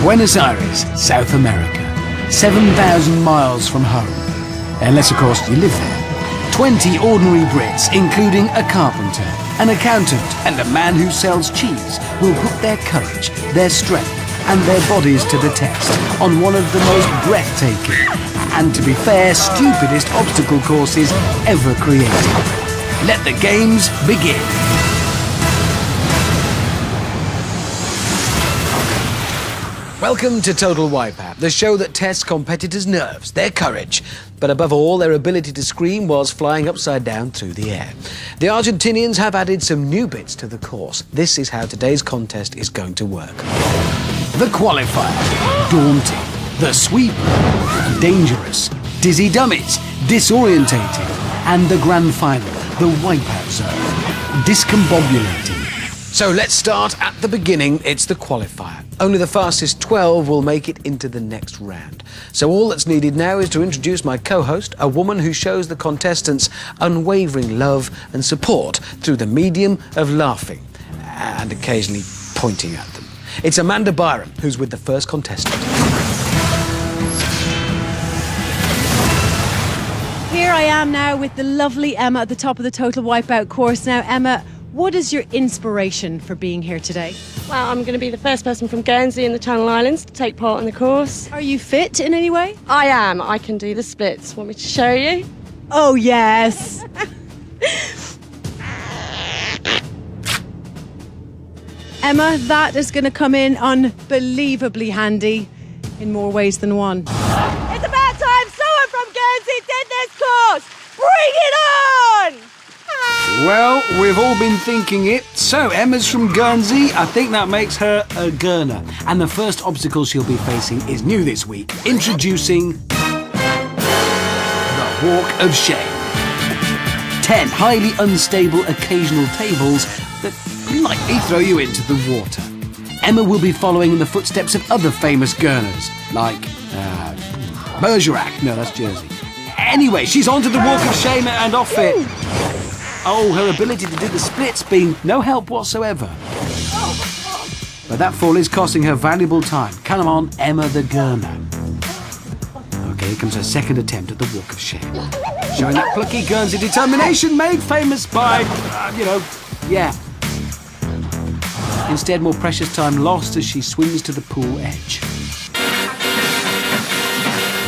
Buenos Aires, South America. 7,000 miles from home. Unless, of course, you live there. 20 ordinary Brits, including a carpenter, an accountant, and a man who sells cheese, will put their courage, their strength, and their bodies to the test on one of the most breathtaking, and to be fair, stupidest obstacle courses ever created. Let the games begin. Welcome to Total Wipeout, the show that tests competitors' nerves, their courage, but above all, their ability to scream whilst flying upside down through the air. The Argentinians have added some new bits to the course. This is how today's contest is going to work. The Qualifier, daunting. The Sweeper, dangerous. Dizzy Dummies, disorientating. And the Grand Final, the Wipeout Zone, discombobulating. So let's start at the beginning. It's the Qualifier. Only the fastest 12 will make it into the next round. So all that's needed now is to introduce my co-host, a woman who shows the contestants unwavering love and support through the medium of laughing and occasionally pointing at them. It's Amanda Byram, who's with the first contestant. Here I am now with the lovely Emma at the top of the Total Wipeout course. Now, Emma, what is your inspiration for being here today? Well, I'm going to be the first person from Guernsey in the Channel Islands to take part in the course. Are you fit in any way? I am. I can do the splits. Want me to show you? Oh, yes. Emma, that is going to come in unbelievably handy in more ways than one. It's about time someone from Guernsey did this course! Bring it on! Well, we've all been thinking it. So, Emma's from Guernsey. I think that makes her a Gurner. And the first obstacle she'll be facing is new this week. Introducing the Walk of Shame. 10 highly unstable occasional tables that lightly throw you into the water. Emma will be following in the footsteps of other famous Gurners, like Bergerac. No, that's Jersey. Anyway, she's onto the Walk of Shame and off it. Oh, her ability to do the splits being no help whatsoever. But that fall is costing her valuable time. Come on, Emma the Gurner. Okay, here comes her second attempt at the Walk of Shame. Showing that plucky Guernsey determination made famous by, yeah. Instead, more precious time lost as she swims to the pool edge.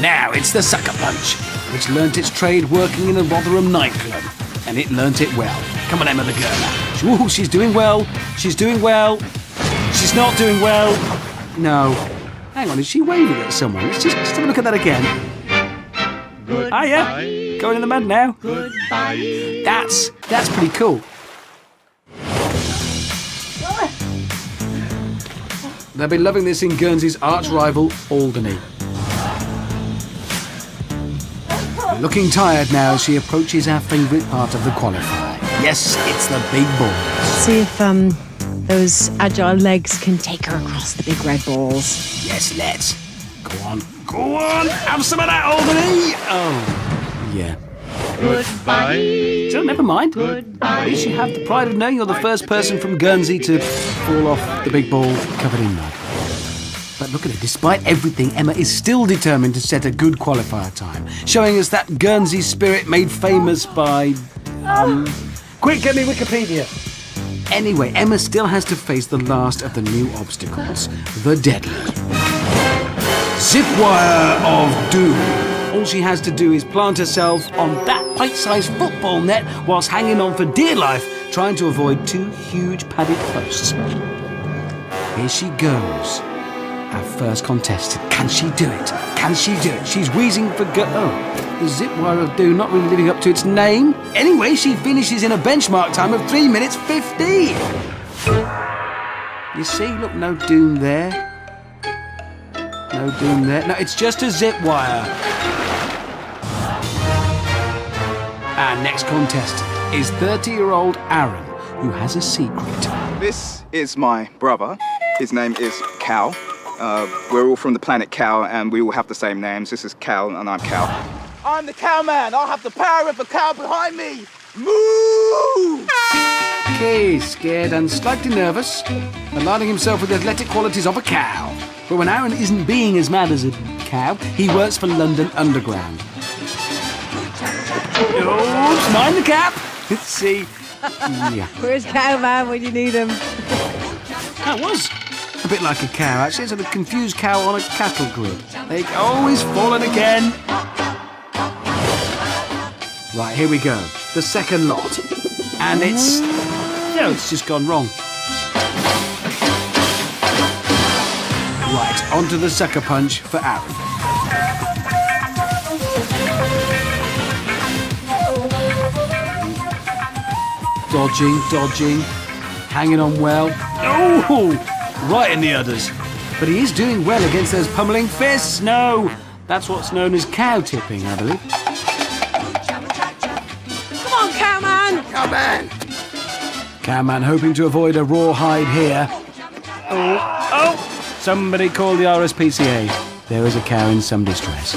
Now it's the Sucker Punch, which learnt its trade working in a Rotherham nightclub. And it learnt it well. Come on, Emma the Gurner. Ooh, she's doing well. She's doing well. She's not doing well. No. Hang on, is she waving at someone? Let's just have a look at that again. Goodbye. Ah, yeah. Going in the mud now. Goodbye. That's pretty cool. They'll be loving this in Guernsey's arch-rival, Alderney. Looking tired now as she approaches our favourite part of the qualifier. Yes, it's the big balls. See if those agile legs can take her across the big red balls. Yes, let's. Go on. Go on! Have some of that, Alderney! Oh, yeah. Goodbye. So, never mind. Goodbye. At least you have the pride of knowing you're the first person from Guernsey to fall off the big ball covered in mud. But look at it, despite everything, Emma is still determined to set a good qualifier time, showing us that Guernsey spirit made famous by... Quick, get me Wikipedia! Anyway, Emma still has to face the last of the new obstacles, the deadly zip wire of doom. All she has to do is plant herself on that pint-sized football net whilst hanging on for dear life, trying to avoid 2 huge padded posts. Here she goes. Our first contestant. Can she do it? Can she do it? She's wheezing for the zip wire of doom not really living up to its name. Anyway, she finishes in a benchmark time of 3 minutes 15. You see, look, no doom there. No doom there. No, it's just a zip wire. Our next contestant is 30-year-old Aaron, who has a secret. This is my brother. His name is Cal. We're all from the planet Cal, and we all have the same names. This is Cal, and I'm Cal. I'm the Cow Man. I'll have the power of the cow behind me. Moo! Okay, scared and slightly nervous, aligning himself with the athletic qualities of a cow. But when Aaron isn't being as mad as a cow, he works for London Underground. Oops, mind the cap! Let's see. Yeah. Where's Cowman when you need him? That was a bit like a cow, actually. It's a confused cow on a cattle grid. They always fallen again. Right, here we go. The second lot. And it's... No, it's just gone wrong. Right, onto the sucker punch for Aaron. Dodging, hanging on well. Oh, right in the udders. But he is doing well against those pummeling fists. No, that's what's known as cow tipping, I believe. Come on, Cowman! Cowman hoping to avoid a rawhide here. Oh, somebody call the RSPCA. There is a cow in some distress.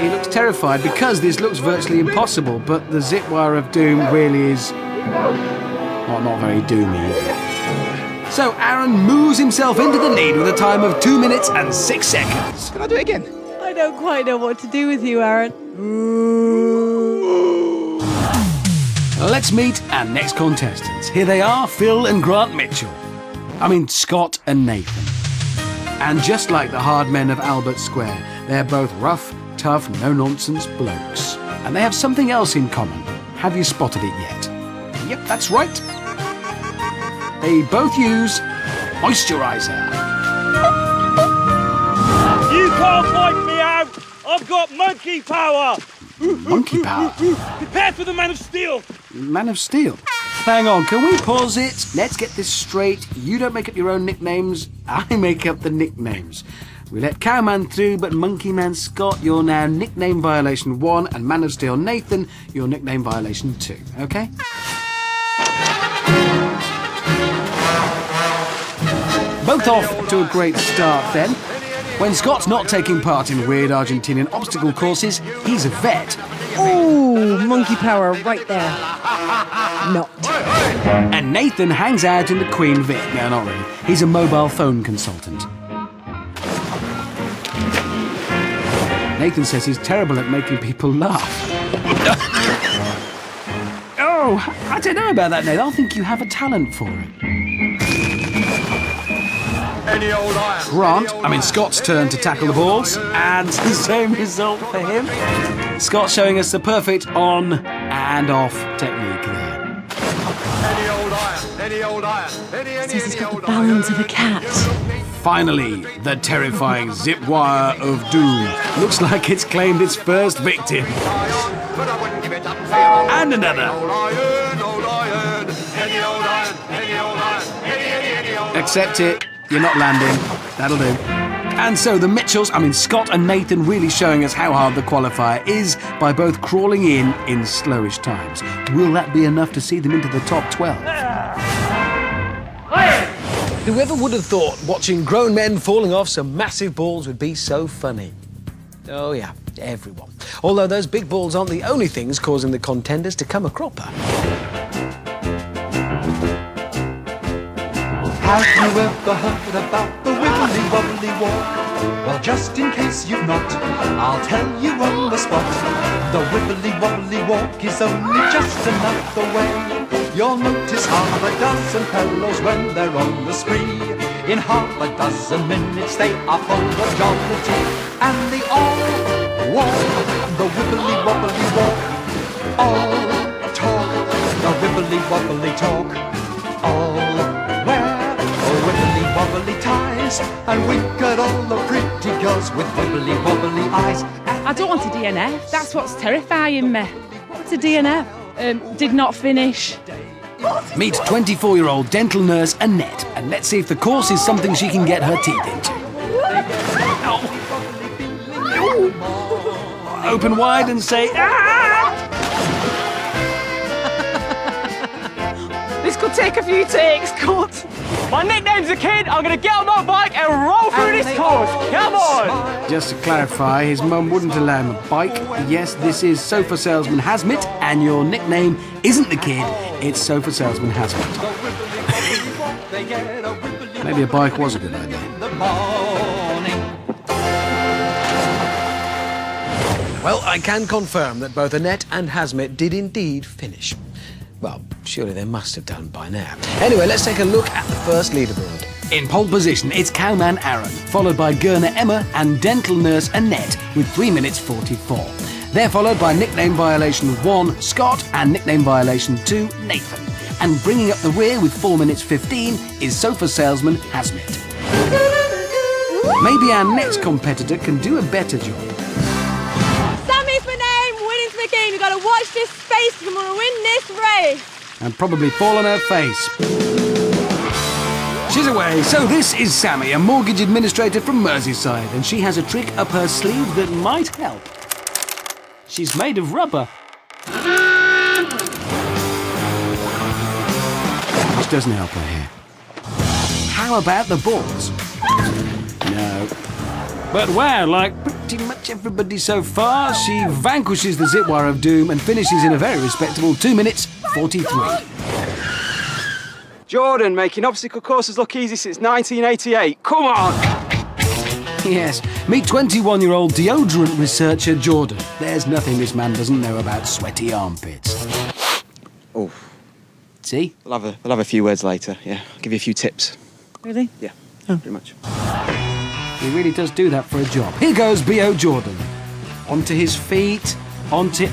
He looks terrified because this looks virtually impossible, but the zip wire of doom really is not very doomy, is it? So Aaron moves himself into the lead with a time of 2 minutes and 6 seconds. Can I do it again? I don't quite know what to do with you, Aaron. Let's meet our next contestants. Here they are, Phil and Grant Mitchell. Scott and Nathan. And just like the hard men of Albert Square, they're both rough, tough, no-nonsense blokes. And they have something else in common. Have you spotted it yet? Yep, that's right. They both use moisturiser. You can't wipe me out! I've got monkey power! Monkey power? Prepare for the Man of Steel! Man of Steel? Hang on, can we pause it? Let's get this straight. You don't make up your own nicknames, I make up the nicknames. We let Cowman through, but Monkey Man Scott, you're now nickname violation 1, and Man of Steel Nathan, you're nickname violation 2, okay? Both off to a great start then. When Scott's not taking part in weird Argentinian obstacle courses, he's a vet. Oh, monkey power right there. Not. And Nathan hangs out in the Queen Vic. No, not really. He's a mobile phone consultant. Nathan says he's terrible at making people laugh. Oh, I don't know about that, Nathan. I think you have a talent for it. Scott's turn to tackle the balls, and the same result for him. Scott showing us the perfect on and off technique there. Says he's got the balance of a cat. Finally, the terrifying zip wire of doom. Looks like it's claimed its first victim. And another. Accept it. You're not landing. That'll do. And so the Mitchells, Scott and Nathan, really showing us how hard the qualifier is by both crawling in slowish times. Will that be enough to see them into the top 12? Whoever would have thought watching grown men falling off some massive balls would be so funny? Oh yeah, everyone. Although those big balls aren't the only things causing the contenders to come a cropper. Have you ever heard about the wibbly wobbly walk? Well, just in case you've not, I'll tell you on the spot. The wibbly wobbly walk is only just another way. You'll notice half a dozen fellows when they're on the spree. In half a dozen minutes they are full of jollity, and they all walk the wibbly wobbly walk. All talk the wibbly wobbly talk. All wear wibbly wobbly ties and wink at all the pretty girls with wibbly wobbly eyes. I don't want a DNF. That's what's terrifying me. What's a DNF? Did not finish. Meet 24-year-old dental nurse Annette, and let's see if the course is something she can get her teeth into. Open wide and say, ah! This could take a few takes, cut. My nickname's a kid. I'm going to get on my bike and roll through this course. Come on. Just to clarify, his mum wouldn't allow him a bike. Yes, this is Sofa Salesman Hazmit, and your nickname isn't the kid, it's Sofa Salesman Hazmit. Maybe a bike was a good idea. Well, I can confirm that both Annette and Hazmit did indeed finish. Well, surely they must have done by now. Anyway, let's take a look at the first leaderboard. In pole position, it's Cowman Aaron, followed by Gurner Emma and Dental Nurse Annette with 3 minutes 44. They're followed by nickname violation 1, Scott, and nickname violation 2, Nathan. And bringing up the rear with 4 minutes 15 is Sofa Salesman Hazmit. Maybe our next competitor can do a better job. Sammy's my name, winning's my game. You've got to watch this space if you want to win this race. And probably fall on her face. She's away. So this is Sammy, a mortgage administrator from Merseyside, and she has a trick up her sleeve that might help. She's made of rubber. Which doesn't help her here. How about the balls? No. But wow, like pretty much everybody so far, she vanquishes the zip wire of doom and finishes in a very respectable 2 minutes 43. Jordan, making obstacle courses look easy since 1988. Come on. Yes, meet 21-year-old deodorant researcher Jordan. There's nothing this man doesn't know about sweaty armpits. Oh. See? We'll have a few words later, yeah. I'll give you a few tips. Really? Yeah, pretty much. He really does do that for a job. Here goes B.O. Jordan. Onto his feet, onto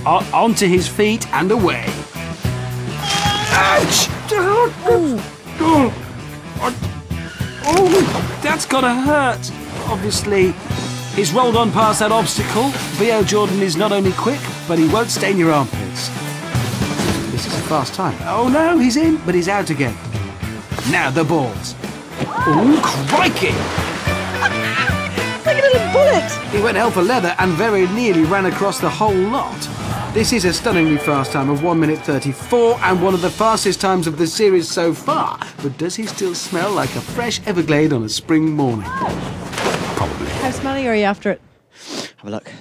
his feet and away. Ouch! Oh, that's gotta hurt. Obviously, he's rolled on past that obstacle. B.O. Jordan is not only quick, but he won't stain your armpits. This is a fast time. Oh no, he's in, but he's out again. Now the balls. Oh, crikey! It's like a little bullet. He went hell for leather and very nearly ran across the whole lot. This is a stunningly fast time of 1 minute 34 and one of the fastest times of the series so far. But does he still smell like a fresh Everglade on a spring morning? Probably. How smelly are you after it? Have a look.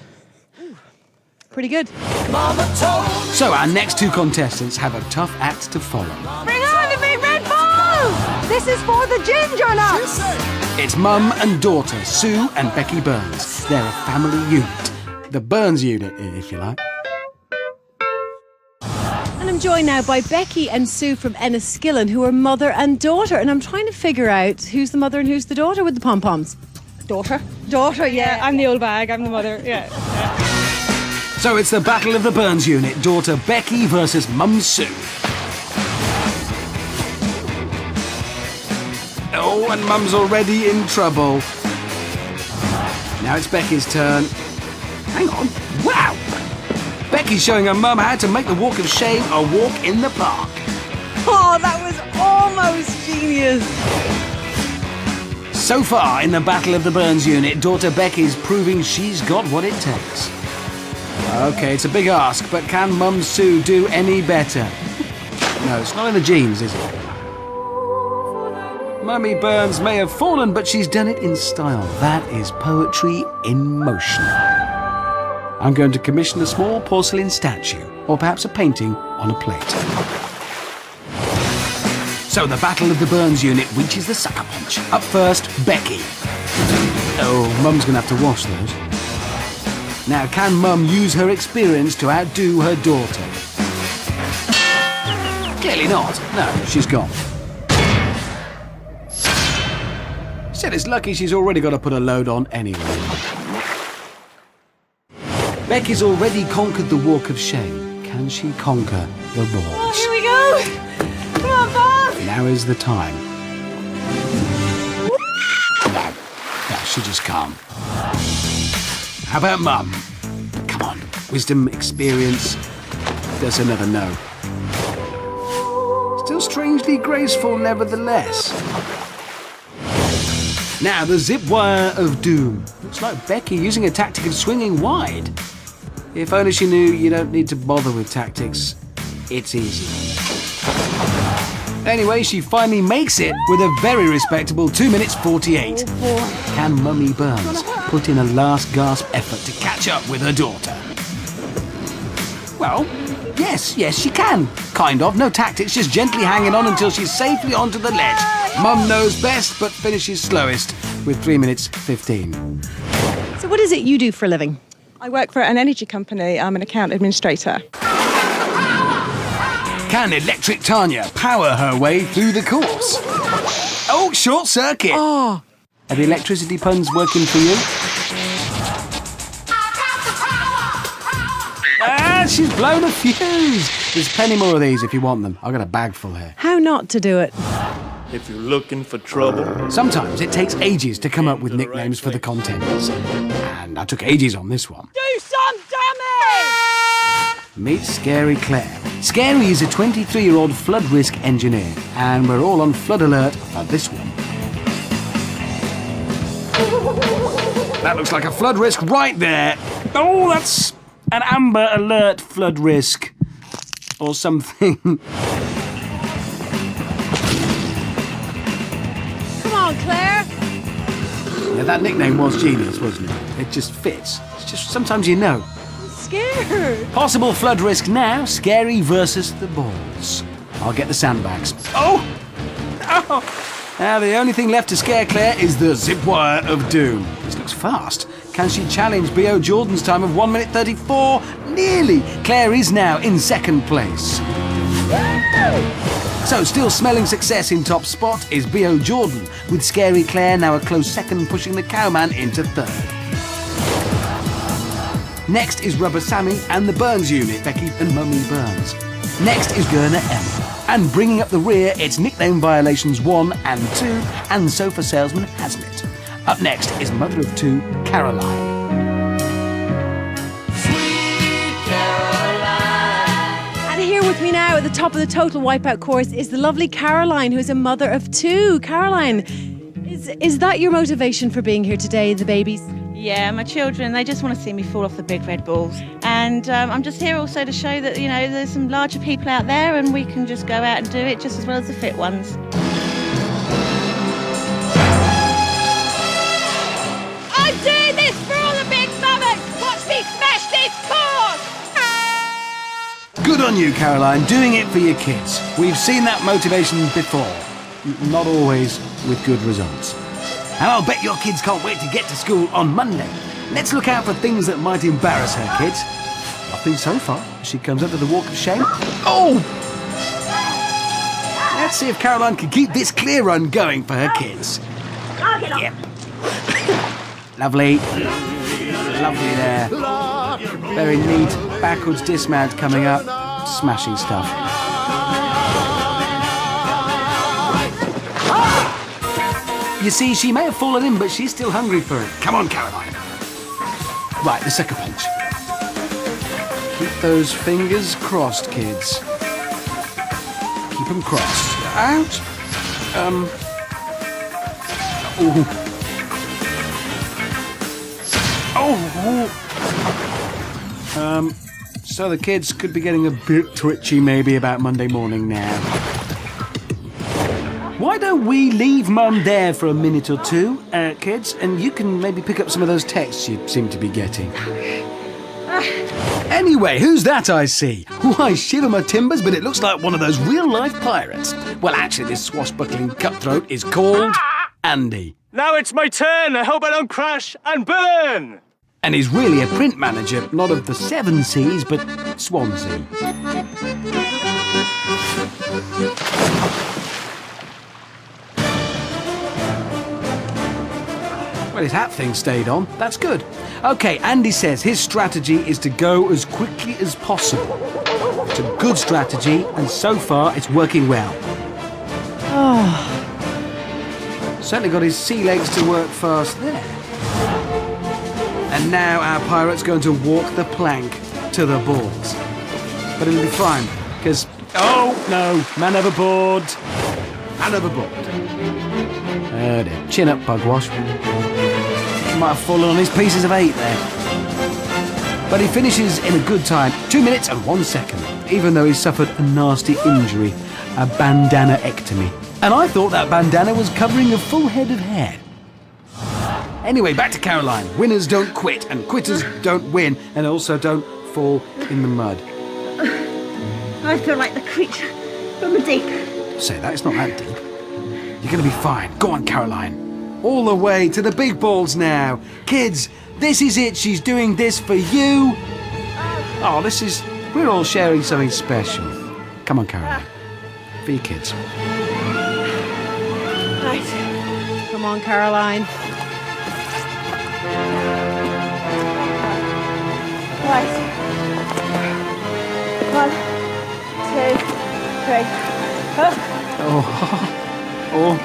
Pretty good. So our next two contestants have a tough act to follow. Bring on the big red ball. This is for the ginger nuts. It's Mum and daughter, Sue and Becky Burns. They're a family unit. The Burns unit, if you like. And I'm joined now by Becky and Sue from Enniskillen, who are mother and daughter. And I'm trying to figure out who's the mother and who's the daughter with the pom-poms. Daughter, yeah. I'm the old bag, I'm the mother, yeah. So it's the battle of the Burns unit, daughter Becky versus Mum Sue. Oh, and Mum's already in trouble. Now it's Becky's turn. Hang on. Wow! Becky's showing her mum how to make the walk of shame a walk in the park. Oh, that was almost genius. So far in the battle of the Burns unit, daughter Becky's proving she's got what it takes. Okay, it's a big ask, but can Mum Sue do any better? No, it's not in the genes, is it? Mummy Burns may have fallen, but she's done it in style. That is poetry in motion. I'm going to commission a small porcelain statue, or perhaps a painting on a plate. So the battle of the Burns unit reaches the sucker punch. Up first, Becky. Oh, Mum's going to have to wash those. Now, can Mum use her experience to outdo her daughter? Clearly not. No, she's gone. Said it's lucky she's already got to put a load on anyway. Becky's already conquered the walk of shame. Can she conquer the balls? Oh, here we go. Come on, balls. Now is the time. No, she just can't. How about Mum? Come on, wisdom, experience. There's another no. Still strangely graceful, nevertheless. Now, the zip wire of doom. Looks like Becky using a tactic of swinging wide. If only she knew you don't need to bother with tactics. It's easy. Anyway, she finally makes it with a very respectable 2 minutes 48. Can Mummy Burns put in a last gasp effort to catch up with her daughter? Well, yes, she can. Kind of, no tactics, just gently hanging on until she's safely onto the ledge. Mum knows best, but finishes slowest with 3 minutes 15. So what is it you do for a living? I work for an energy company. I'm an account administrator. Can Electric Tanya power her way through the course? Oh, short circuit. Oh. Are the electricity puns working for you? She's blown a fuse. There's plenty more of these if you want them. I've got a bag full here. How not to do it? If you're looking for trouble. Sometimes it takes ages to come up with nicknames for the contenders. And I took ages on this one. Do some dummies! Meet Scary Claire. Scary is a 23-year-old flood risk engineer, and we're all on flood alert for this one. That looks like a flood risk right there. Oh, that's an amber alert flood risk. Or something. Come on, Claire. Yeah, that nickname was genius, wasn't it? It just fits. It's just sometimes you know. I'm scared. Possible flood risk now, Scary versus the balls. I'll get the sandbags. Oh! Now the only thing left to scare Claire is the zip wire of doom. This looks fast. Can she challenge B.O. Jordan's time of 1 minute 34? Nearly! Claire is now in second place. So, still smelling success in top spot is B.O. Jordan, with Scary Claire now a close second, pushing the Cowman into third. Next is Rubber Sammy and the Burns unit, Becky and Mummy Burns. Next is Gurner Emma. And bringing up the rear, it's Nickname Violations 1 and 2 and Sofa Salesman Hazlitt. Up next is Mother of Two, Caroline. And here with me now at the top of the Total Wipeout course is the lovely Caroline, who's a mother of two. Caroline, is that your motivation for being here today, the babies? Yeah, my children, they just want to see me fall off the big red balls. And I'm just here also to show that, you know, there's some larger people out there and we can just go out and do it just as well as the fit ones. I'm doing this for all the big mamas! Watch me smash this course! Good on you, Caroline, doing it for your kids. We've seen that motivation before. Not always with good results. And I'll bet your kids can't wait to get to school on Monday. Let's look out for things that might embarrass her kids. Nothing so far. She comes up to the walk of shame. Oh! Let's see if Caroline can keep this clear run going for her kids. Yep. Lovely. Lovely there. Very neat. Backwards dismount coming up. Smashing stuff. You see, she may have fallen in, but she's still hungry for it. Come on, Caroline. Right, the sucker punch. Keep those fingers crossed, kids. Keep them crossed. Out. Ooh. Oh. So the kids could be getting a bit twitchy maybe about Monday morning now. Why don't we leave Mum there for a minute or two, kids, and you can maybe pick up some of those texts you seem to be getting. Anyway, who's that I see? Why, shiver my timbers, but it looks like one of those real-life pirates. Well, actually, this swashbuckling cutthroat is called Andy. Now it's my turn. I hope I don't crash and burn. And he's really a print manager, not of the 7 Seas, but Swansea. Well, his hat thing stayed on. That's good. OK, Andy says his strategy is to go as quickly as possible. It's a good strategy, and so far it's working well. Oh. Certainly got his sea legs to work fast there. And now our pirate's going to walk the plank to the balls. But it'll be fine, because... Oh, no. Man overboard. Man overboard. Oh dear. Chin up, Pugwash. Might have fallen on his pieces of 8 there. But he finishes in a good time. 2 minutes and 1 second, even though he suffered a nasty injury a bandana-ectomy. And I thought that bandana was covering a full head of hair. Anyway, back to Caroline. Winners don't quit, and quitters don't win, and also don't fall in the mud. I feel like the creature from the deep. Say that, it's not that deep. You're gonna be fine. Go on, Caroline. All the way to the big balls now. Kids, this is it. She's doing this for you. Oh, we're all sharing something special. Come on, Caroline. For your kids. Right. Come on, Caroline. Right. 1, 2, 3. Up. Oh.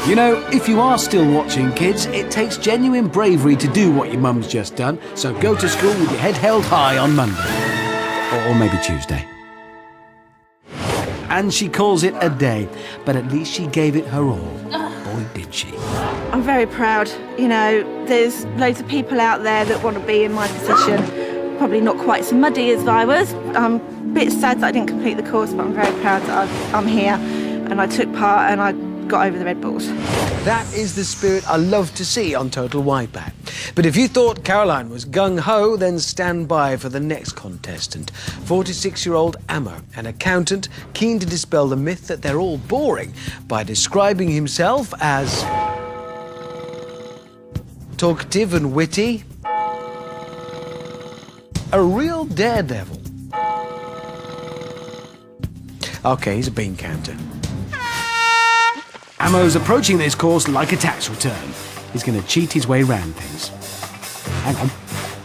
You know, if you are still watching, kids, it takes genuine bravery to do what your mum's just done. So go to school with your head held high on Monday. Or maybe Tuesday. And she calls it a day, but at least she gave it her all. Boy, did she. I'm very proud. You know, there's loads of people out there that want to be in my position. Probably not quite so muddy as I was. I'm a bit sad that I didn't complete the course, but I'm very proud that I'm here and I took part and I got over the red balls. That is the spirit I love to see on Total Wipeout. But if you thought Caroline was gung-ho, then stand by for the next contestant. 46-year-old Ammo, an accountant keen to dispel the myth that they're all boring by describing himself as talkative and witty, a real daredevil. Okay, he's a bean counter. Ammo's approaching this course like a tax return. He's going to cheat his way round things. Hang on.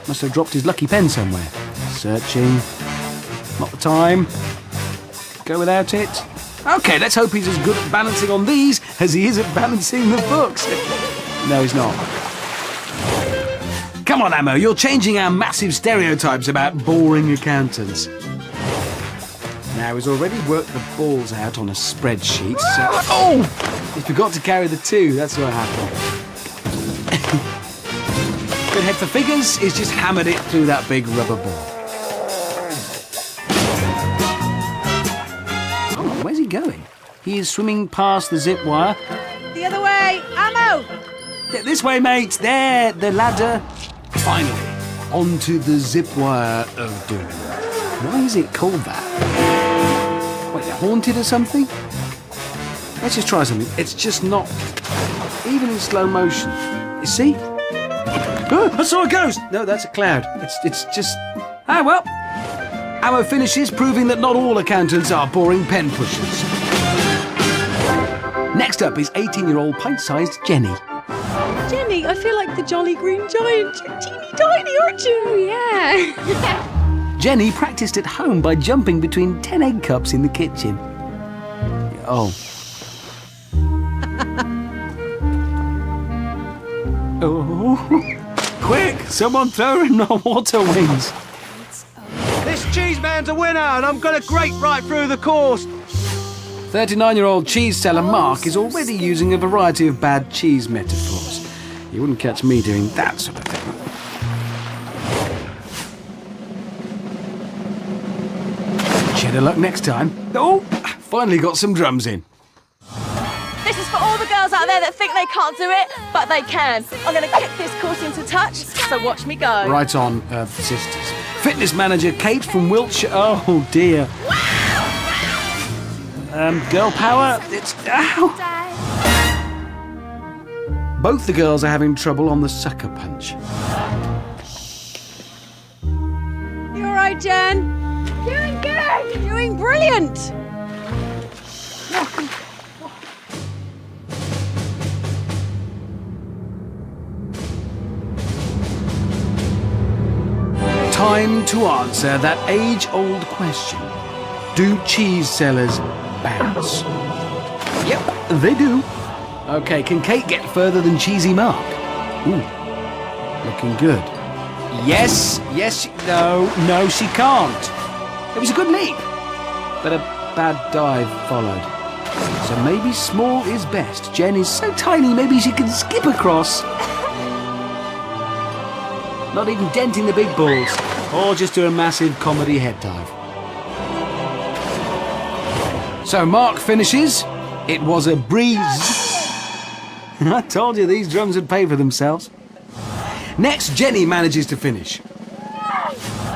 Must have dropped his lucky pen somewhere. Searching. Not the time. Go without it. Okay, let's hope he's as good at balancing on these as he is at balancing the books. No, he's not. Come on, Ammo, you're changing our massive stereotypes about boring accountants. Now, he's already worked the balls out on a spreadsheet, so... Oh! He forgot to carry the 2, that's what happened. Good head for figures, he's just hammered it through that big rubber ball. Oh, where's he going? He is swimming past the zip wire. The other way. Ammo. This way, mate. There, the ladder. Finally, onto the zip wire of doom. Why is it called that? Wait, haunted or something? Let's just try something. It's just not, even in slow motion. You see? Oh, I saw a ghost! No, that's a cloud. It's just... Ah, well. Ammo finishes, proving that not all accountants are boring pen pushers. Next up is 18-year-old pint-sized Jenny. Jenny, I feel like the Jolly Green Giant. You're teeny tiny, aren't you? Yeah. Jenny practiced at home by jumping between 10 egg cups in the kitchen. Oh. Oh. Quick, someone throw in the water wings. This cheese man's a winner and I'm going to grate right through the course. 39-year-old cheese seller Mark is already using a variety of bad cheese metaphors. You wouldn't catch me doing that sort of thing. Cheddar luck next time. Oh, finally got some drums in. This is for all the girls out there that think they can't do it, but they can. I'm going to kick this course into touch, so watch me go. Right on, sisters. Fitness manager Kate from Wiltshire. Oh dear. Girl power. It's ow. Both the girls are having trouble on the sucker punch. You all right, Jen? Doing good. You're doing brilliant. Time to answer that age-old question. Do cheese sellers bounce? Yep, they do. Okay, can Kate get further than Cheesy Mark? Ooh, looking good. Yes, no, she can't. It was a good leap, but a bad dive followed. So maybe small is best. Jen is so tiny, maybe she can skip across. not even denting the big balls, or just do a massive comedy head dive. So Mark finishes. It was a breeze. I told you these drums would pay for themselves. Next, Jenny manages to finish.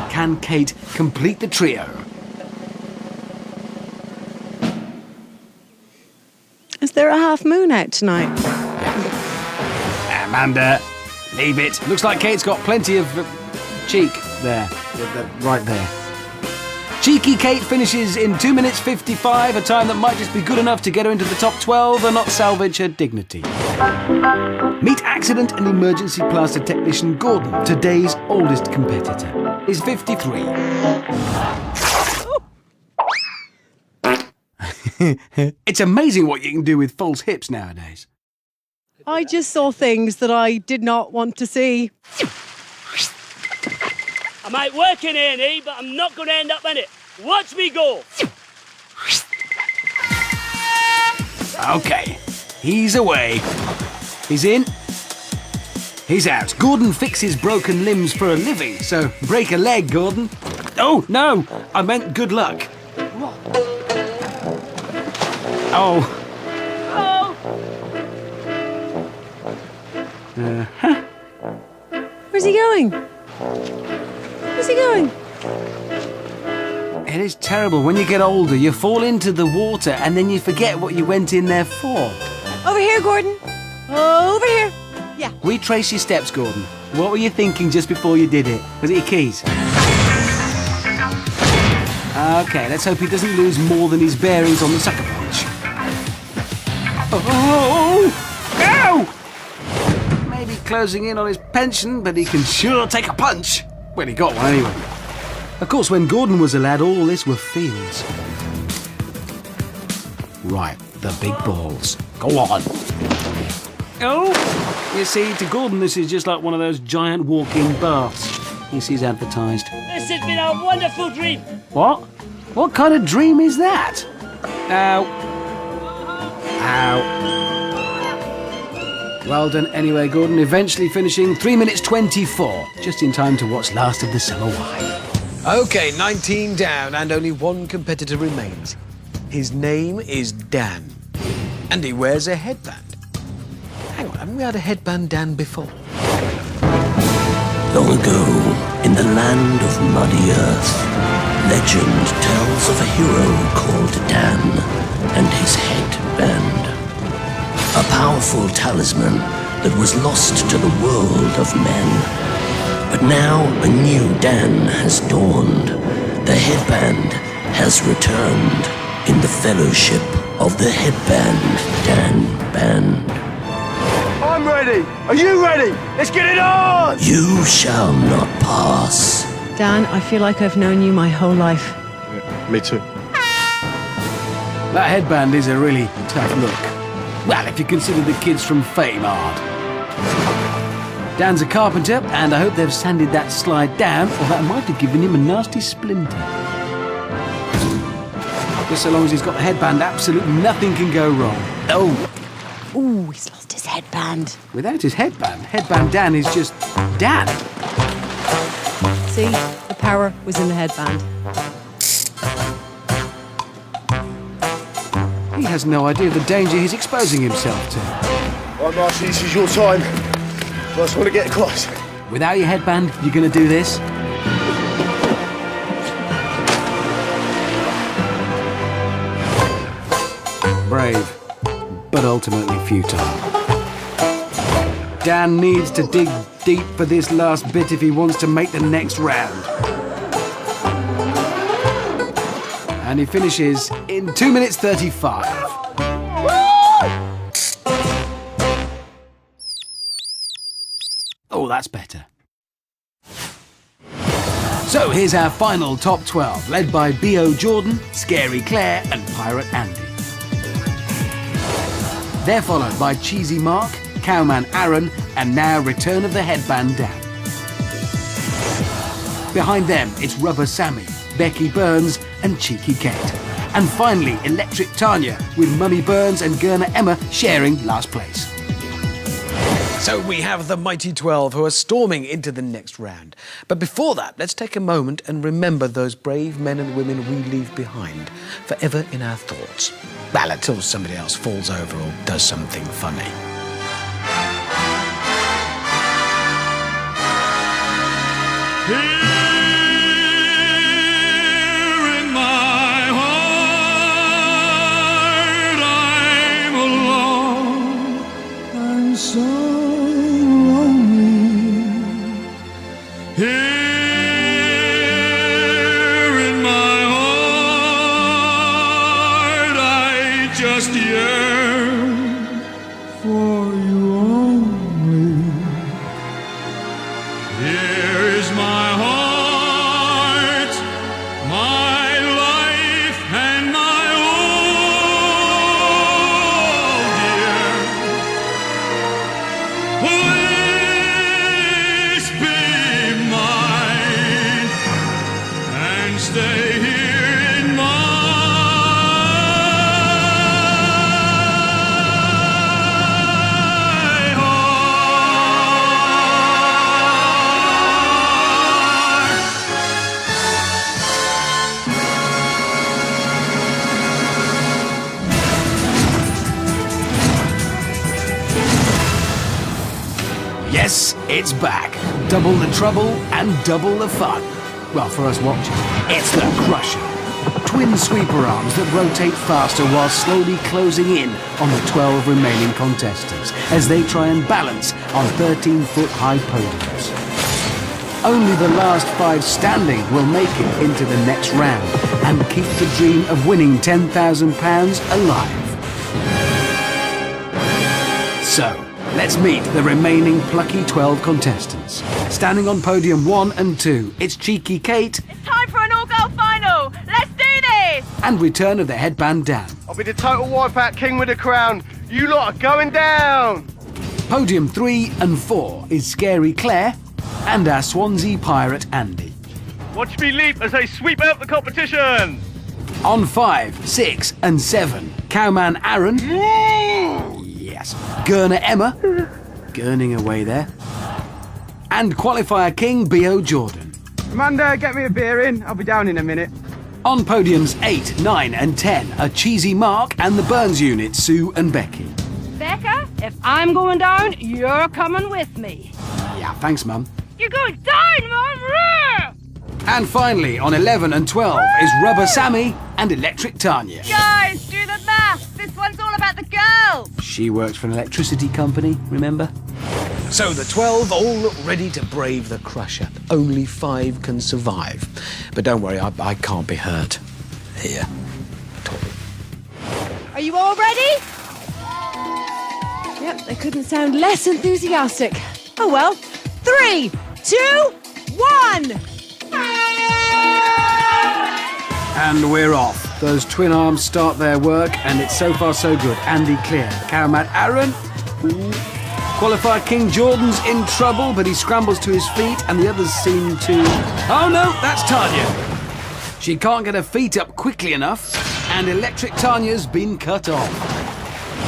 Can Kate complete the trio? Is there a half moon out tonight? Amanda, leave it. Looks like Kate's got plenty of cheek there. Right there. Cheeky Kate finishes in 2 minutes 55, a time that might just be good enough to get her into the top 12 and not salvage her dignity. Meet accident and emergency plaster technician Gordon, today's oldest competitor. He's 53. It's amazing what you can do with false hips nowadays. I just saw things that I did not want to see. I might work in A&E, but I'm not going to end up in it. Watch me go. Okay, he's away. He's in. He's out. Gordon fixes broken limbs for a living, so break a leg, Gordon. Oh, no, I meant good luck. Oh. Where's he going? Where's he going? It is terrible. When you get older, you fall into the water and then you forget what you went in there for. Over here, Gordon. Over here. Yeah. Retrace your steps, Gordon. What were you thinking just before you did it? Was it your keys? Okay, let's hope he doesn't lose more than his bearings on the sucker punch. Oh! Ow! Maybe closing in on his pension, but he can sure take a punch. Well, he got one anyway. Of course, when Gordon was a lad, all this were fields. Right, the big balls. Go on. Oh! You see, to Gordon, this is just like one of those giant walk-in baths he sees advertised. This has been a wonderful dream. What? What kind of dream is that? Ow. Ow. Well done anyway, Gordon, eventually finishing 3 minutes 24, just in time to watch last of the summer wine. OK, 19 down and only one competitor remains. His name is Dan, and he wears a headband. Hang on, haven't we had a headband Dan before? Long ago, in the land of muddy earth, legend tells of a hero called Dan and his headband. A powerful talisman that was lost to the world of men. But now a new Dan has dawned. The headband has returned in the fellowship of the headband Dan Band. I'm ready. Are you ready? Let's get it on! You shall not pass. Dan, I feel like I've known you my whole life. Me too. That headband is a really tough look. Well, if you consider the kids from Fame hard. Dan's a carpenter, and I hope they've sanded that slide down, or that might have given him a nasty splinter. Just so long as he's got the headband, absolutely nothing can go wrong. Oh! Ooh, he's lost his headband. Without his headband, Headband Dan is just Dan. See, the power was in the headband. He has no idea of the danger he's exposing himself to. Right, Marcy, this is your time. I just want to get close. Without your headband, you're going to do this? Brave, but ultimately futile. Dan needs to dig deep for this last bit if he wants to make the next round. And he finishes in 2 minutes 35. Oh, that's better. So here's our final top 12, led by B.O. Jordan, Scary Claire and Pirate Andy. They're followed by Cheesy Mark, Cowman Aaron, and now Return of the Headband Dan. Behind them, it's Rubber Sammy, Becky Burns and Cheeky Kate. And finally, Electric Tanya, with Mummy Burns and Gurner Emma sharing last place. So we have the mighty 12 who are storming into the next round. But before that, let's take a moment and remember those brave men and women we leave behind, forever in our thoughts. Well, until somebody else falls over or does something funny. So lonely here in my heart. I just yearn for you only. Here is my heart, my life, and my all, dear. Please be mine and stay here in my Yes, it's back. Double the trouble and double the fun. Well, for us watching, it's the Crusher. Twin sweeper arms that rotate faster while slowly closing in on the 12 remaining contestants as they try and balance on 13-foot-high podiums. Only the last 5 standing will make it into the next round and keep the dream of winning £10,000 alive. So, let's meet the remaining plucky 12 contestants. Standing on podium 1 and 2, it's Cheeky Kate. It's time for an all-girl final. Let's do this. And return of the headband Dan. I'll be the Total Wipeout king with a crown. You lot are going down. Podium 3 and 4 is Scary Claire and our Swansea pirate Andy. Watch me leap as I sweep out the competition. On 5, 6 and 7, Cowman Aaron. Yes. Gurner Emma. Gurning away there. And Qualifier King B.O. Jordan. Amanda, get me a beer in. I'll be down in a minute. On podiums 8, 9 and 10 are Cheesy Mark and the Burns unit, Sue and Becky. Becca, if I'm going down, you're coming with me. Yeah, thanks, Mum. You're going down, Mum! And finally, on 11 and 12 is Rubber Sammy and Electric Tanya. Guys, do the maths. This one's all about the girls. She works for an electricity company, remember? So the 12 all look ready to brave the Crusher. Only 5 can survive. But don't worry, I can't be hurt. Here. At all. Are you all ready? Yep, they couldn't sound less enthusiastic. Oh well. 3, 2, 1. And we're off. Those twin arms start their work, and it's so far so good. Andy clear. Cowmat Aaron. Qualifier King Jordan's in trouble, but he scrambles to his feet, and the others seem to... Oh no, that's Tanya. She can't get her feet up quickly enough, and Electric Tanya's been cut off.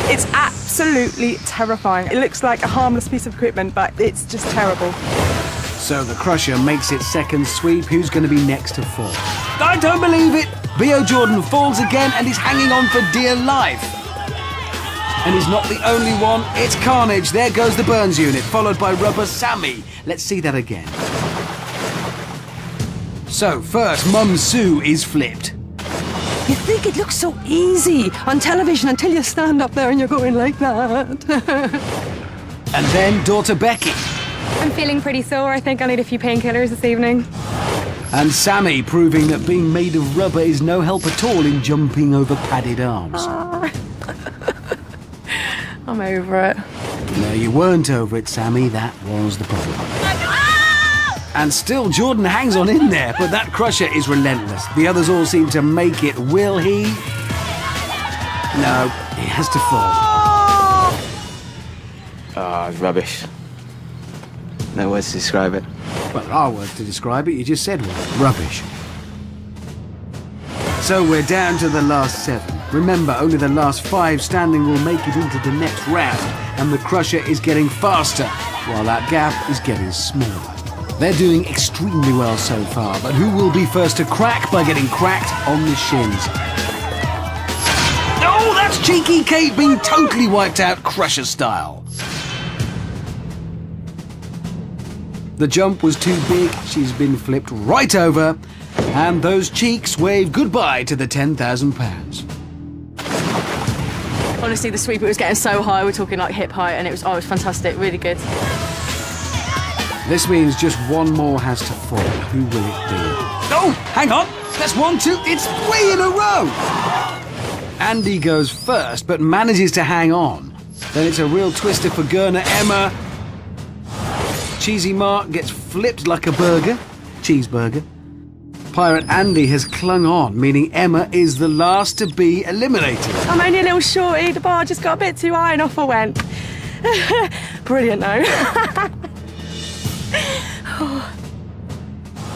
It's absolutely terrifying. It looks like a harmless piece of equipment, but it's just terrible. So the Crusher makes its second sweep. Who's going to be next to fall? I don't believe it! B.O. Jordan falls again and is hanging on for dear life. And he's not the only one. It's carnage. There goes the Burns unit, followed by Rubber Sammy. Let's see that again. So first, Mum Sue is flipped. You think it looks so easy on television until you stand up there and you're going like that. And then daughter Becky. I'm feeling pretty sore. I think I need a few painkillers this evening. And Sammy proving that being made of rubber is no help at all in jumping over padded arms. I'm over it. No, you weren't over it, Sammy. That was the problem. And still, Jordan hangs on in there, but that Crusher is relentless. The others all seem to make it. Will he? No, he has to fall. Ah, it's rubbish. No words to describe it. Well, there are words to describe it. You just said one. Rubbish. So we're down to the last 7. Remember, only the last 5 standing will make it into the next round, and the crusher is getting faster, while that gap is getting smaller. They're doing extremely well so far, but who will be first to crack by getting cracked on the shins? Oh, that's cheeky Kate being totally wiped out crusher style. The jump was too big, she's been flipped right over, and those cheeks wave goodbye to the £10,000. Honestly, the sweeper was getting so high, we're talking like hip height, and it was fantastic, really good. This means just one more has to fall. Who will it be? Oh, hang on. That's 1, 2. It's 3 in a row. Andy goes first, but manages to hang on. Then it's a real twister for Gurner Emma. Cheesy Mark gets flipped like a burger. Cheeseburger. Pirate Andy has clung on, meaning Emma is the last to be eliminated. I'm only a little shorty. The bar just got a bit too high and off I went. Brilliant, though.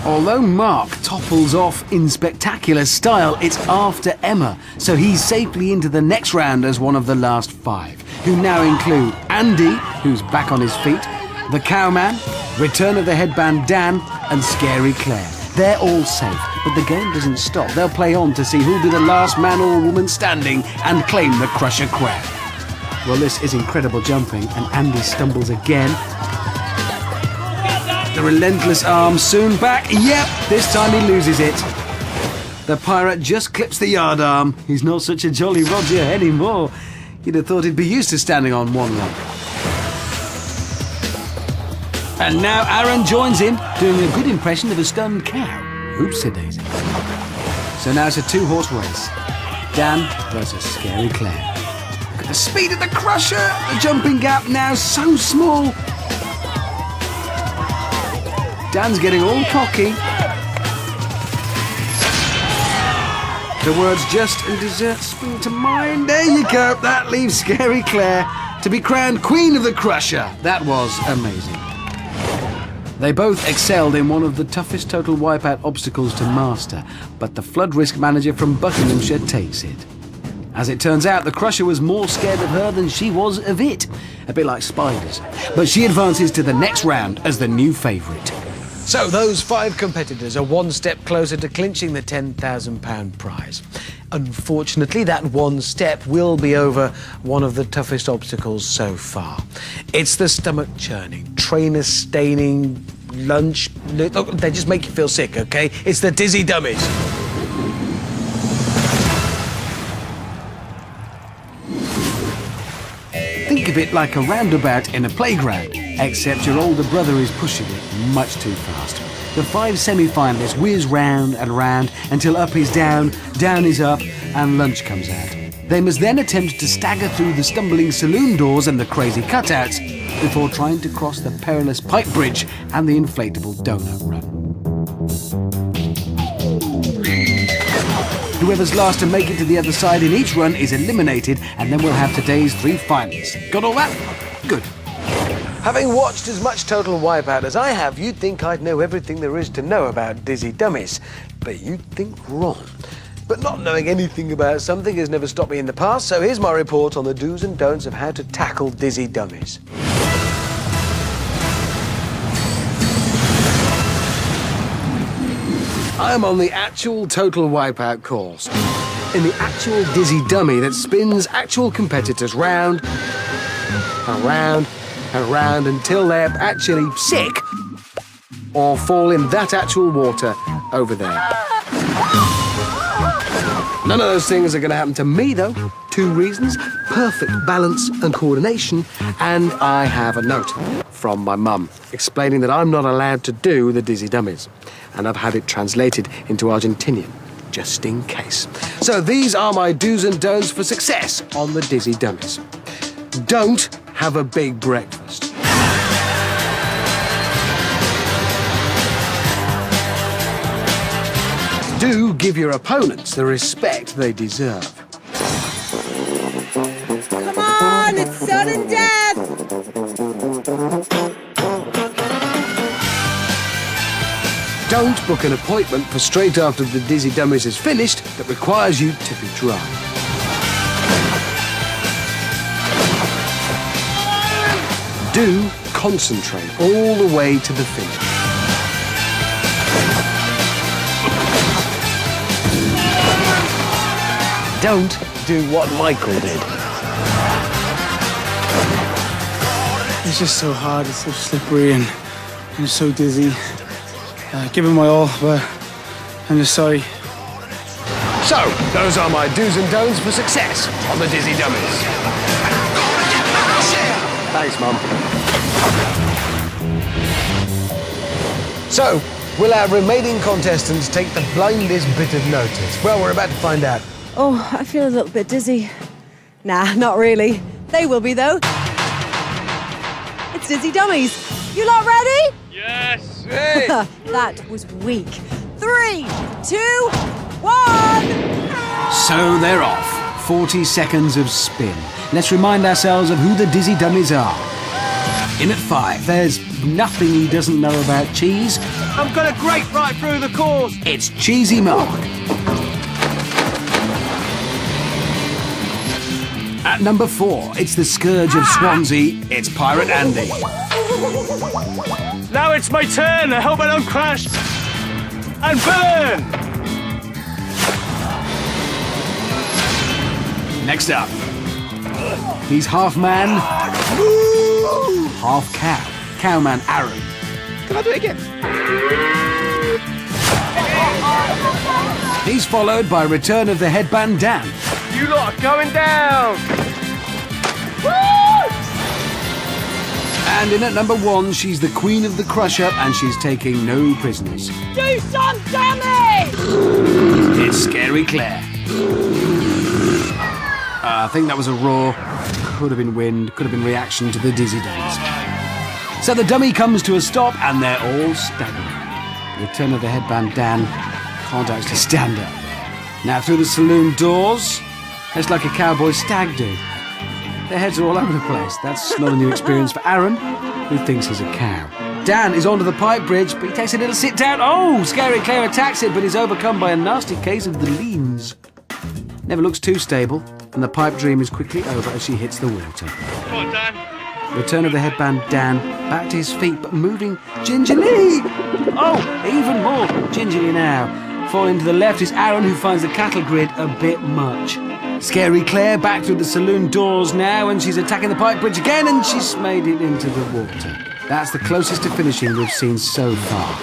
Although Mark topples off in spectacular style, it's after Emma, so he's safely into the next round as one of the last 5, who now include Andy, who's back on his feet, the Cowman, Return of the Headband Dan, and Scary Claire. They're all safe, but the game doesn't stop. They'll play on to see who'll be the last man or woman standing and claim the Crusher crown. Well, this is incredible jumping, and Andy stumbles again. The relentless arm soon back. Yep, this time he loses it. The pirate just clips the yard arm. He's not such a Jolly Roger anymore. You'd have thought he'd be used to standing on one leg. And now Aaron joins him, doing a good impression of a stunned cow. Oopsie-daisy. So now it's a 2-horse race. Dan versus Scary Claire. Look at the speed of the crusher. The jumping gap now so small. Dan's getting all cocky. The words just and dessert spring to mind. There you go. That leaves Scary Claire to be crowned Queen of the Crusher. That was amazing. They both excelled in one of the toughest Total Wipeout obstacles to master, but the flood risk manager from Buckinghamshire takes it. As it turns out, the Crusher was more scared of her than she was of it. A bit like spiders. But she advances to the next round as the new favourite. So those 5 competitors are one step closer to clinching the £10,000 prize. Unfortunately, that one step will be over one of the toughest obstacles so far. It's the stomach churning, trainer staining, lunch... Oh, they just make you feel sick, OK? It's the Dizzy Dummies. Think of it like a roundabout in a playground, except your older brother is pushing it much too fast. The 5 semi-finalists whiz round and round until up is down, down is up, and lunch comes out. They must then attempt to stagger through the stumbling saloon doors and the crazy cutouts before trying to cross the perilous pipe bridge and the inflatable donut run. Whoever's last to make it to the other side in each run is eliminated, and then we'll have today's 3 finalists. Got all that? Good. Having watched as much Total Wipeout as I have, you'd think I'd know everything there is to know about Dizzy Dummies. But you'd think wrong. But not knowing anything about something has never stopped me in the past, so here's my report on the do's and don'ts of how to tackle Dizzy Dummies. I am on the actual Total Wipeout course. In the actual Dizzy Dummy that spins actual competitors round and round and round until they're actually sick or fall in that actual water over there. None of those things are going to happen to me, though. 2 reasons: perfect balance and coordination, and I have a note from my mum explaining that I'm not allowed to do the Dizzy Dummies, and I've had it translated into Argentinian, just in case. So these are my do's and don'ts for success on the Dizzy Dummies. Don't have a big breakfast. Do give your opponents the respect they deserve. Come on, it's sudden death! Don't book an appointment for straight after the Dizzy Dummies is finished that requires you to be dry. do concentrate all the way to the finish. Don't do what Michael did. It's just so hard, it's so slippery and I'm so dizzy. Give it my all, but I'm just sorry. So, those are my do's and don'ts for success on the Dizzy Dummies. Thanks, Mum. So, will our remaining contestants take the blindest bit of notice? Well, we're about to find out. Oh, I feel a little bit dizzy. Nah, not really. They will be, though. It's Dizzy Dummies. You lot ready? Yes. Hey. That was weak. 3, 2, 1. So they're off. 40 seconds of spin. Let's remind ourselves of who the Dizzy Dummies are. In at 5, there's nothing he doesn't know about cheese. I'm gonna grate right through the course. It's Cheesy Mark. At number 4, it's the Scourge of Swansea. It's Pirate Andy. Now it's my turn. I hope I don't crash and burn. Next up, he's half man, half cow. Cowman Aaron. Can I do it again? He's followed by Return of the Headband Dan. You lot are going down. And in at number 1, she's the Queen of the Crush-Up and she's taking no prisoners. Do some damage! It's Scary Claire. I think that was a roar. Could have been wind, could have been reaction to the Dizzy Dummies. So the dummy comes to a stop and they're all staggering. Return of the Headband Dan can't actually stand up. Now through the saloon doors, it's like a cowboy stag do. Their heads are all over the place. That's not a new experience for Aaron, who thinks he's a cow. Dan is onto the pipe bridge, but he takes a little sit down. Oh, Scary Claire attacks it, but is overcome by a nasty case of the leans. Never looks too stable, and the pipe dream is quickly over as she hits the water. Come on, Dan. Return of the Headband Dan, back to his feet, but moving gingerly. Oh, even more gingerly now. Falling to the left is Aaron, who finds the cattle grid a bit much. Scary Claire back through the saloon doors now, and she's attacking the pipe bridge again, and she's made it into the water. That's the closest to finishing we've seen so far.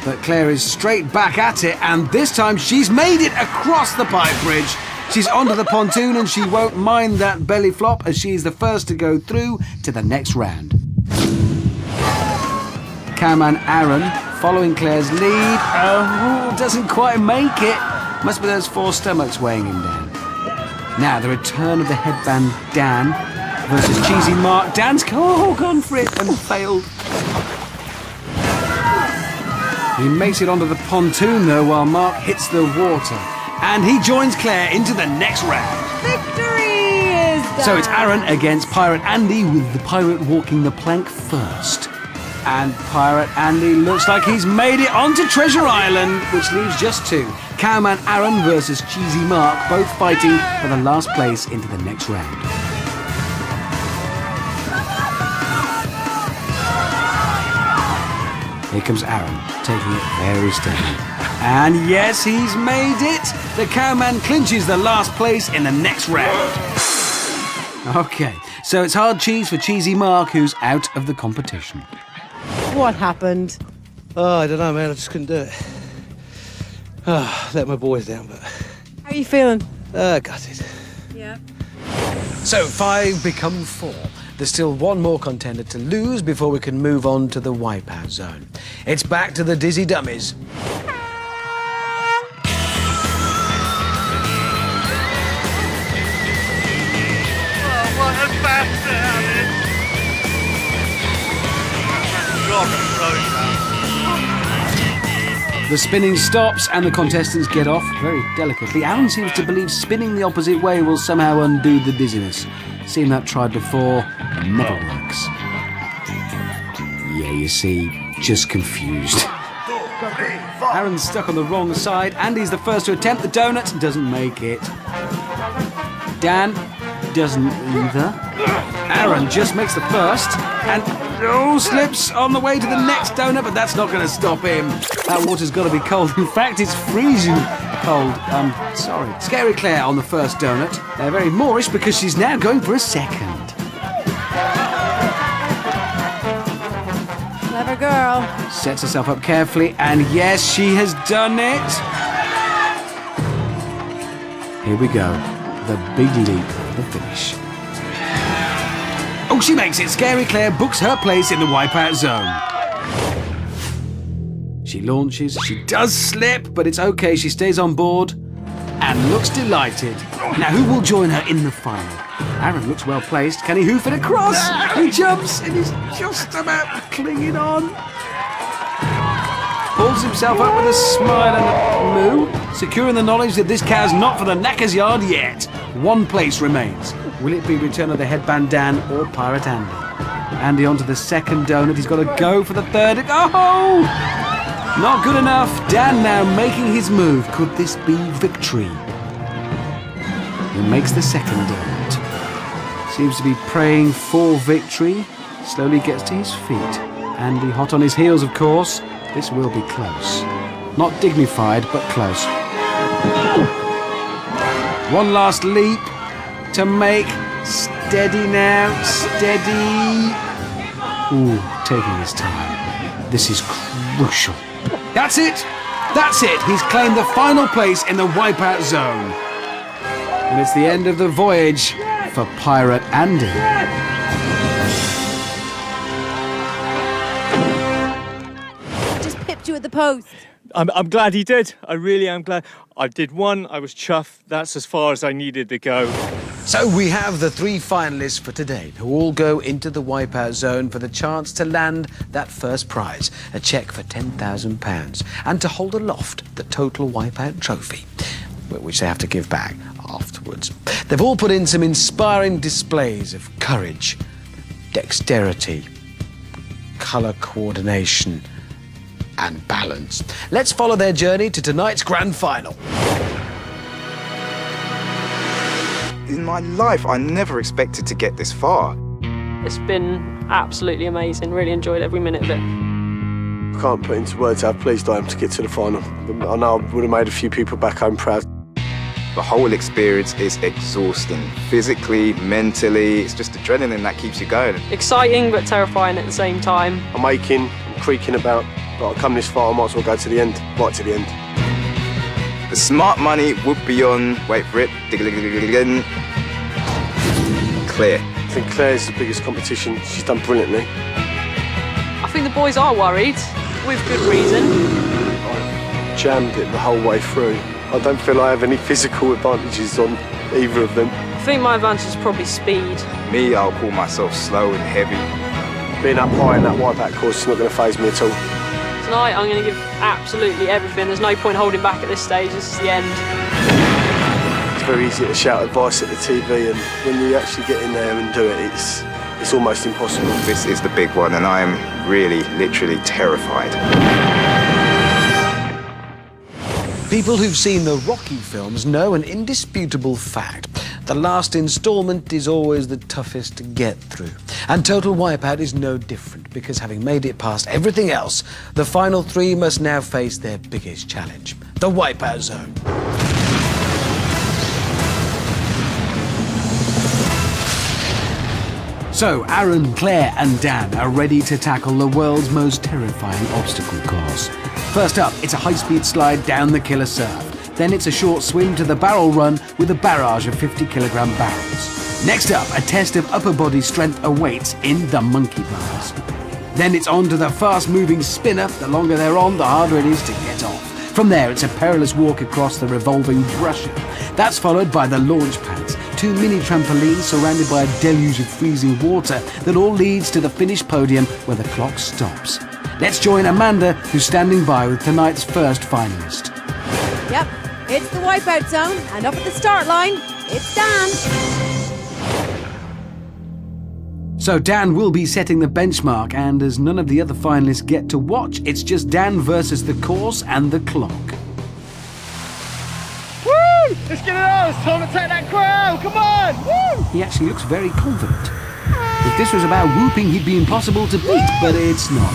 But Claire is straight back at it, and this time she's made it across the pipe bridge. She's onto the pontoon, and she won't mind that belly flop as she's the first to go through to the next round. Cowman Aaron, following Claire's lead, doesn't quite make it. Must be those 4 stomachs weighing him down. Now, the return of the Headband Dan versus Cheesy Mark. Dan's gone for it and failed. He makes it onto the pontoon, though, while Mark hits the water. And he joins Claire into the next round. Victory is done. So it's Aaron against Pirate Andy, with the pirate walking the plank first. And Pirate Andy looks like he's made it onto Treasure Island, which leaves just 2. Cowman Aaron versus Cheesy Mark, both fighting for the last place into the next round. Here comes Aaron, taking it very steady. And yes, he's made it! The Cowman clinches the last place in the next round. Okay, so it's hard cheese for Cheesy Mark, who's out of the competition. What happened? Oh, I don't know, man. I just couldn't do it. Let my boys down, but... How are you feeling? Gutted. Yeah. So 5 become 4. There's still 1 more contender to lose before we can move on to the Wipeout Zone. It's back to the Dizzy Dummies. What a bastard! The spinning stops and the contestants get off very delicately. Aaron seems to believe spinning the opposite way will somehow undo the dizziness. Seen that tried before, it never works. Yeah, you see, just confused. Aaron's stuck on the wrong side. Andy's the first to attempt the donuts and doesn't make it. Dan doesn't either. Aaron just makes the first. And slips on the way to the next donut, but that's not going to stop him. That water's got to be cold. In fact, it's freezing cold. Sorry. Scary Claire on the first donut. They're very Moorish because she's now going for a second. Clever girl. Sets herself up carefully, and yes, she has done it. Here we go. The big leap for the finish. Oh, she makes it. Scary Claire books her place in the Wipeout Zone. She launches. She does slip, but it's okay. She stays on board and looks delighted. Now, who will join her in the final? Aaron looks well placed. Can he hoof it across? He jumps and he's just about clinging on. Pulls himself up with a smile and a moo, securing the knowledge that this cow's not for the knacker's yard yet. One place remains. Will it be Return of the Headband Dan or Pirate Andy? Andy onto the second donut. He's got to go for the third. Oh! Not good enough. Dan now making his move. Could this be victory? He makes the second donut. Seems to be praying for victory. Slowly gets to his feet. Andy hot on his heels, of course. This will be close. Not dignified, but close. One last leap to make. Steady now, steady. Ooh, taking his time. This is crucial. That's it! That's it! He's claimed the final place in the Wipeout Zone. And it's the end of the voyage for Pirate Andy. Just pipped you at the post. I'm glad he did. I really am glad. I did one, I was chuffed. That's as far as I needed to go. So we have the three finalists for today who all go into the Wipeout Zone for the chance to land that first prize, a cheque for £10,000, and to hold aloft the Total Wipeout trophy, which they have to give back afterwards. They've all put in some inspiring displays of courage, dexterity, colour coordination, and balance. Let's follow their journey to tonight's grand final. In my life, I never expected to get this far. It's been absolutely amazing. Really enjoyed every minute of it. I can't put into words how pleased I am to get to the final. I know I would have made a few people back home proud. The whole experience is exhausting. Physically, mentally, it's just adrenaline that keeps you going. Exciting but terrifying at the same time. I'm aching, I'm creaking about, but I've come this far, I might as well go to the end, right to the end. The smart money would be on, wait for it, Claire. I think Claire's the biggest competition. She's done brilliantly. I think the boys are worried, with good reason. I jammed it the whole way through. I don't feel I have any physical advantages on either of them. I think my advantage is probably speed. Me, I'll call myself slow and heavy. Being up high in that Wipeout course is not going to faze me at all. Tonight I'm going to give absolutely everything. There's no point holding back at this stage. This is the end. It's very easy to shout advice at the TV, and when you actually get in there and do it, it's almost impossible. This is the big one, and I am really, literally terrified. People who've seen the Rocky films know an indisputable fact. The last instalment is always the toughest to get through. And Total Wipeout is no different, because having made it past everything else, the final three must now face their biggest challenge, the Wipeout Zone. So, Aaron, Claire and Dan are ready to tackle the world's most terrifying obstacle course. First up, it's a high-speed slide down the killer surf. Then it's a short swim to the barrel run with a barrage of 50-kilogram barrels. Next up, a test of upper body strength awaits in the monkey bars. Then it's on to the fast-moving spinner. The longer they're on, the harder it is to get off. From there, it's a perilous walk across the revolving brusher. That's followed by the launch pads, 2 mini trampolines surrounded by a deluge of freezing water that all leads to the finished podium where the clock stops. Let's join Amanda, who's standing by with tonight's first finalist. Yep, it's the Wipeout Zone, and up at the start line, it's Dan. So Dan will be setting the benchmark, and as none of the other finalists get to watch, it's just Dan versus the course and the clock. Woo! Let's get it on! It's time to take that crown! Come on! Woo! He actually looks very confident. With this was about whooping, he'd be impossible to beat, but it's not.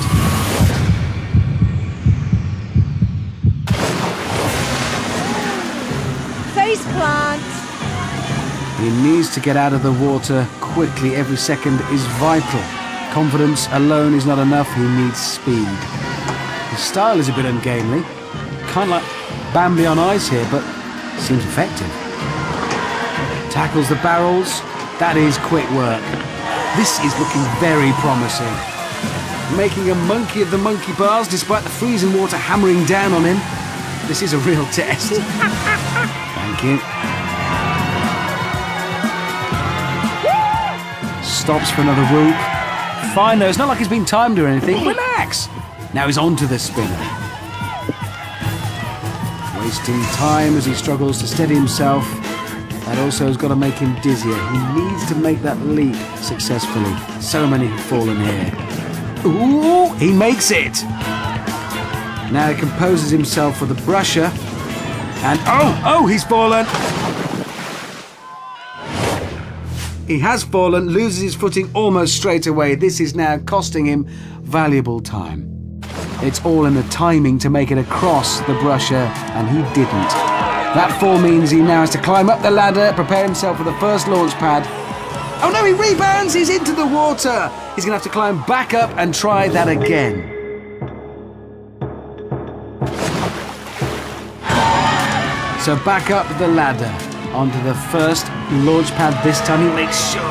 Face plant. He needs to get out of the water quickly. Every second is vital. Confidence alone is not enough. He needs speed. His style is a bit ungainly. Kind of like Bambi on ice here, but seems effective. Tackles the barrels. That is quick work. This is looking very promising. Making a monkey of the monkey bars despite the freezing water hammering down on him. This is a real test. Thank you. Stops for another whoop. Fine though, it's not like he's been timed or anything. Relax! Now he's on to the spinner. Wasting time as he struggles to steady himself. That also has got to make him dizzier. He needs to make that leap successfully. So many have fallen here. Ooh, he makes it! Now he composes himself for the brusher. And oh, he's fallen! He has fallen, loses his footing almost straight away. This is now costing him valuable time. It's all in the timing to make it across the brusher, and he didn't. That fall means he now has to climb up the ladder, prepare himself for the first launch pad. Oh no, he rebounds! He's into the water! He's going to have to climb back up and try that again. So back up the ladder. Onto the first launch pad this time. He makes sure.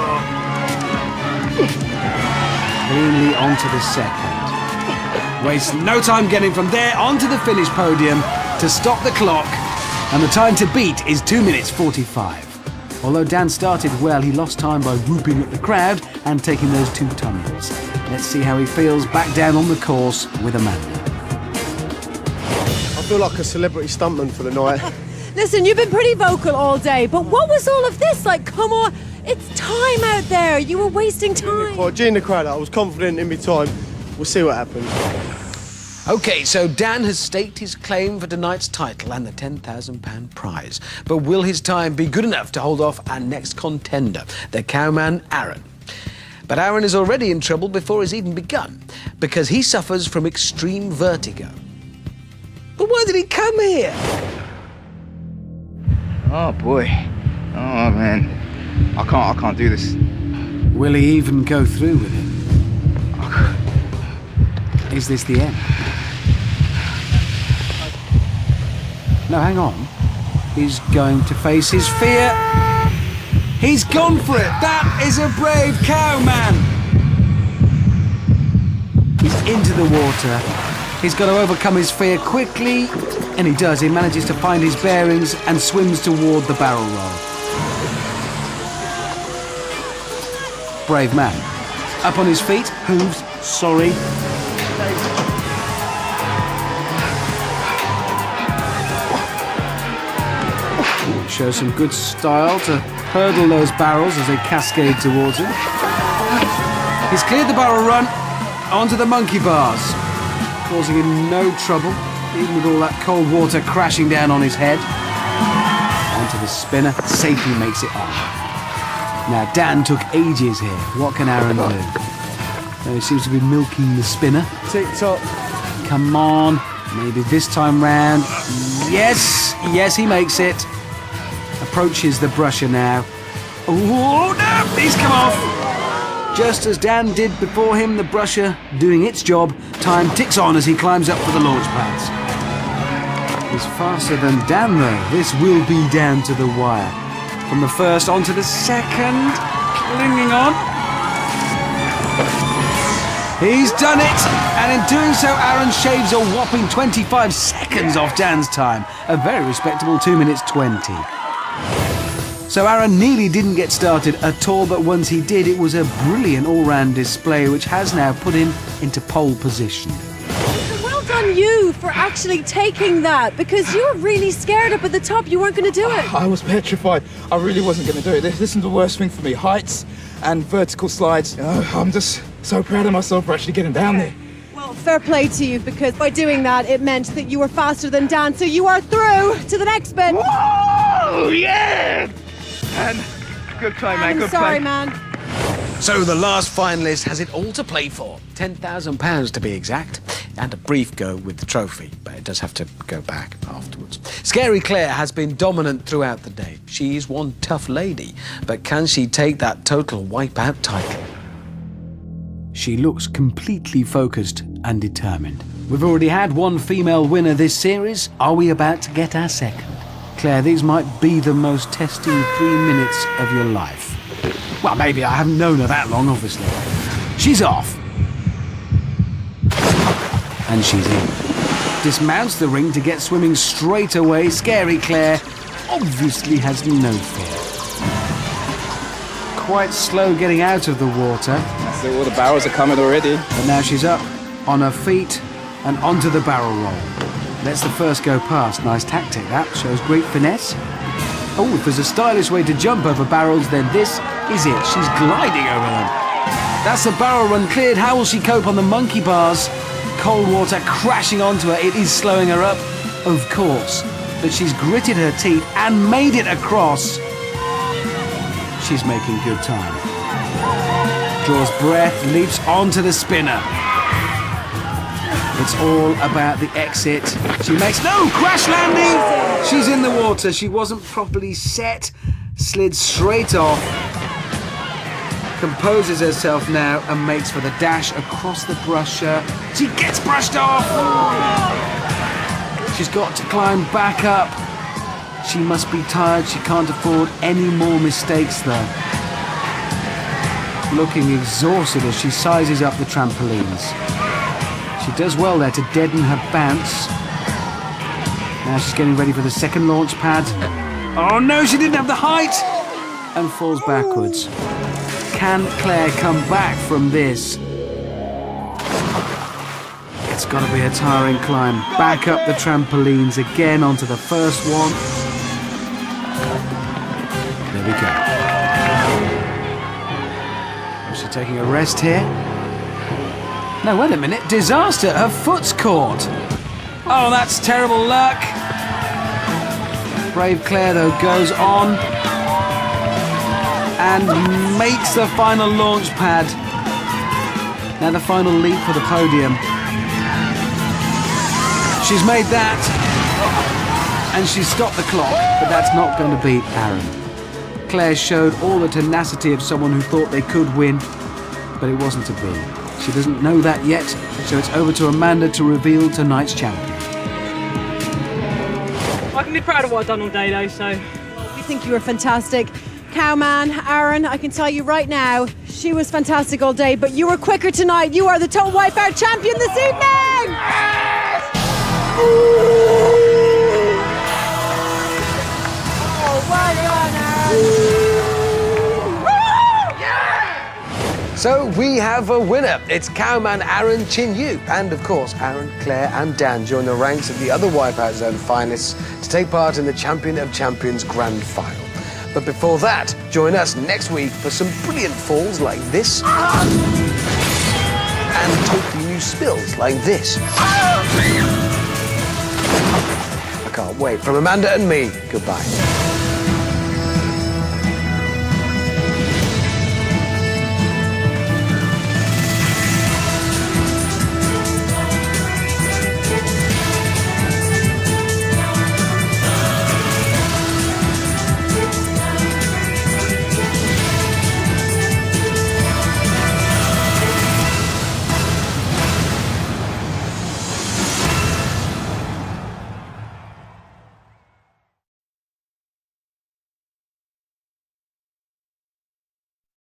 Cleanly onto the second. Wastes no time getting from there onto the finish podium to stop the clock. And the time to beat is 2 minutes 45. Although Dan started well, he lost time by whooping at the crowd and taking those 2 tumbles. Let's see how he feels back down on the course with Amanda. I feel like a celebrity stuntman for the night. Listen, you've been pretty vocal all day, but what was all of this? Like, come on, it's time out there. You were wasting time. During the crowd, I was confident in my time. We'll see what happens. OK, so Dan has staked his claim for tonight's title and the £10,000 prize. But will his time be good enough to hold off our next contender, the cowman Aaron? But Aaron is already in trouble before he's even begun, because he suffers from extreme vertigo. But why did he come here? Oh boy. Oh man. I can't do this. Will he even go through with it? Is this the end? No, hang on. He's going to face his fear. He's gone for it. That is a brave cowman. He's into the water. He's got to overcome his fear quickly. And he does. He manages to find his bearings and swims toward the barrel roll. Brave man. Up on his feet. Hooves. Sorry. Shows some good style to hurdle those barrels as they cascade towards him. He's cleared the barrel run onto the monkey bars, causing him no trouble, even with all that cold water crashing down on his head. Onto the spinner, safely makes it on. Now Dan took ages here. What can Aaron do? He seems to be milking the spinner. Tick-tock. Come on, maybe this time round. Yes, he makes it. Approaches the brusher now. Oh no, he's come off. Just as Dan did before him, the brusher doing its job. Time ticks on as he climbs up for the launch pads. He's faster than Dan though. This will be down to the wire. From the first onto the second, clinging on. He's done it, and in doing so, Aaron shaves a whopping 25 seconds off Dan's time. A very respectable 2 minutes 20. So Aaron nearly didn't get started at all, but once he did, it was a brilliant all-round display, which has now put him into pole position. Well done you for actually taking that, because you were really scared up at the top. You weren't going to do it. I was petrified. I really wasn't going to do it. This is the worst thing for me. Heights and vertical slides. I'm just so proud of myself for actually getting down there. Well, fair play to you, because by doing that, it meant that you were faster than Dan, so you are through to the next bit. Oh, yeah! And good play, man. I'm Good sorry, play. man. So the last finalist has it all to play for. £10,000 to be exact. And a brief go with the trophy, but it does have to go back afterwards. Scary Claire has been dominant throughout the day. She's one tough lady, but can she take that Total Wipeout title? She looks completely focused and determined. We've already had one female winner this series. Are we about to get our second? Claire, these might be the most testing 3 minutes of your life. Well, maybe I haven't known her that long, obviously. She's off. And she's in. Dismounts the ring to get swimming straight away. Scary Claire obviously has no fear. Quite slow getting out of the water. So all the barrels are coming already. But now she's up, on her feet, and onto the barrel roll. Lets the first go past. Nice tactic, that. Shows great finesse. Oh, if there's a stylish way to jump over barrels, then this is it. She's gliding over them. That's the barrel run cleared. How will she cope on the monkey bars? Cold water crashing onto her. It is slowing her up, of course. But she's gritted her teeth and made it across. She's making good time. Draws breath, leaps onto the spinner. It's all about the exit. She makes no crash landing. She's in the water. She wasn't properly set. Slid straight off. Composes herself now and makes for the dash across the brusher. She gets brushed off. She's got to climb back up. She must be tired. She can't afford any more mistakes though. Looking exhausted as she sizes up the trampolines. She does well there to deaden her bounce. Now she's getting ready for the second launch pad. Oh no, she didn't have the height! And falls backwards. Can Claire come back from this? It's got to be a tiring climb. Back up the trampolines again onto the first one. There we go. Is she taking a rest here? No, wait a minute. Disaster. Her foot's caught. Oh, that's terrible luck. Brave Claire, though, goes on and makes the final launch pad. Now the final leap for the podium. She's made that. And she's stopped the clock, but that's not going to beat Aaron. Claire showed all the tenacity of someone who thought they could win, but it wasn't to be. She doesn't know that yet, so it's over to Amanda to reveal tonight's champion. I can be proud of what I've done all day though, so... We think you were fantastic. Cowman, Aaron, I can tell you right now, she was fantastic all day, but you were quicker tonight. You are the Total Wipeout champion this evening! Yes! Oh, well done, Aaron! So we have a winner. It's Cowman Aaron Chin-Yu. And of course, Aaron, Claire and Dan join the ranks of the other Wipeout Zone finalists to take part in the Champion of Champions Grand Final. But before that, join us next week for some brilliant falls like this. And totally new spills like this. I can't wait. From Amanda and me, goodbye.